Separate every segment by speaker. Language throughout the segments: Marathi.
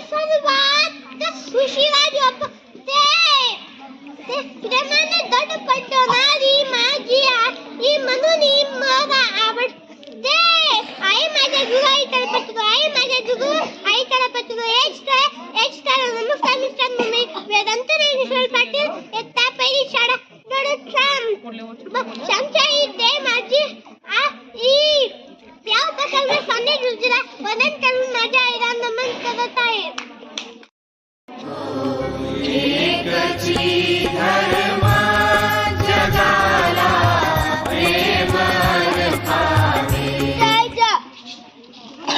Speaker 1: सर्वात खुशीवादी ते प्रेमाने दडपटणारी माझी आई म्हणून मला आवडते. आई माझ्या जुगाई तळपतो, आई माझ्या जुगू आई तळपतो. एच तर नमस्कार मित्रांनो, मी वेदांत रेणेश्वर पाटील, इयत्ता पहिली शाळा श्यामच्या आई ते माझी आई. त्यापासून साने रुजला वंदन करून माझ्या आईला नमन करत आहे.
Speaker 2: एकची धर्मा जगाला प्रेम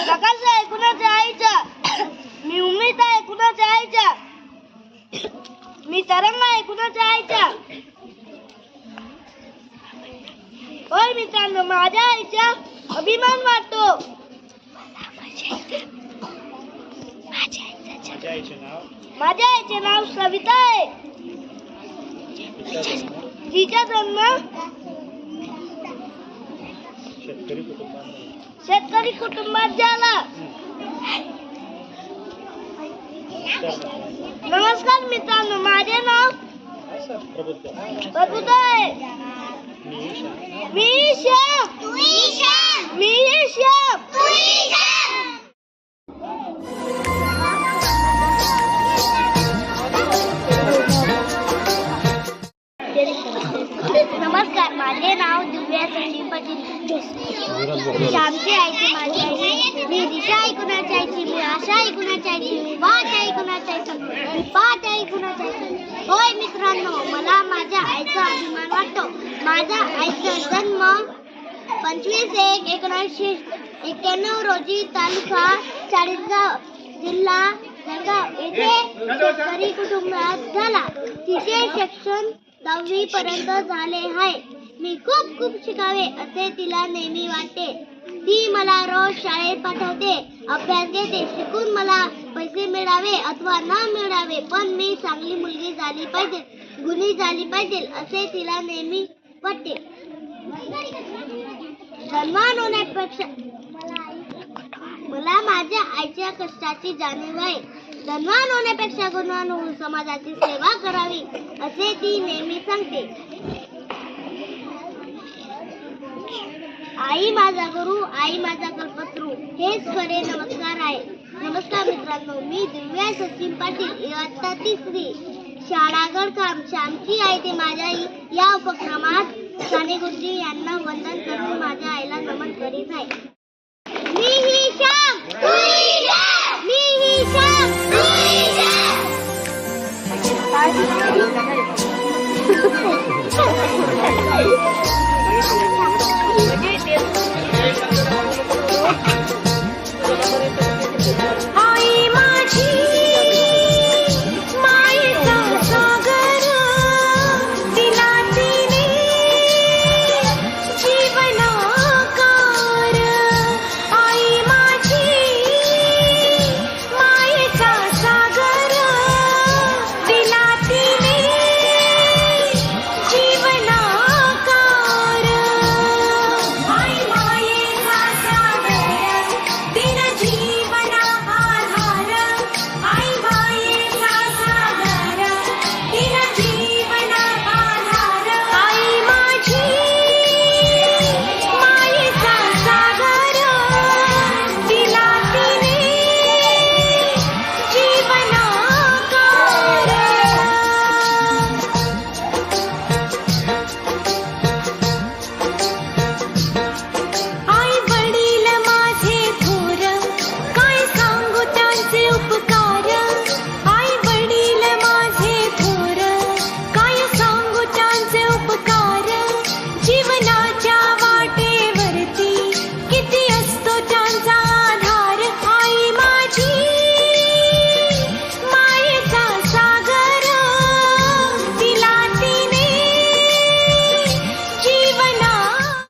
Speaker 1: प्रकाश आहे कुणाच्या आईचा, मी उमेद आहे कुणाच्या आईचा, मी तरंग आहे कुणाच्या आईचा. होय मित्रांनो, माझ्या आईचा अभिमान वाटतो. माझ्या आईचे नाव सविता आहे. तिचा जन्म शेतकरी कुटुंबात झाला. नमस्कार मित्रांनो, माझे नाव प्रबुद्ध आहे. मी श्याम. नमस्कार, माझे नाव दिव्या संदीप पाटील. श्यामची आईची माझी आई, मी दिशा ऐकुणाची आईची, मी आशा ऐकुणाची आईची, मी वाट ऐकुणाची आईची, मी पाठ ऐकुणाची आईची. होय मित्रांनो, मला माझ्या आईचा अभिमान वाटतो. माझ्या आईचा जन्म 25/1/1991 रोजी तालुका चाळीसगाव, जिल्हा जळगाव येथे शेतकरी कुटुंबात झाला. तिचे शिक्षण 10वी पर्यंत झाले आहे. मी खूप शिकावे असे तिला नेहमी वाटते. ती मला रोज शाळेत पाठवते, अभ्यास घेते. शिकून मला पैसे मिळावे अथवा न मिळावे, पण मी चांगली मुलगी झाली पाहिजे, गुणी झाली पाहिजे असे तिला नेहमी वाटते. धनवान होण्यापेक्षा मला माझ्या आईच्या कष्टाची जाणीव आहे. धनवान होण्यापेक्षा गुणवान होऊन समाजाची सेवा करावी असे ती नेहमी सांगते. आई माझा गुरु, आई माझा कल्पतरू, हेच खरे नमस्कार आहे. नमस्कार मित्रांनो, मी दिव्या सचिन पाटील, इयत्ता 3री, शाळा गडकाम. श्यामची आई ते माझ्या आई या उपक्रमात साने गुरुजी यांना वंदन करून माझ्या आईला नमन करीत आहे. मी ही श्याम, तू ही श्याम, मी ही श्याम, तू ही श्याम.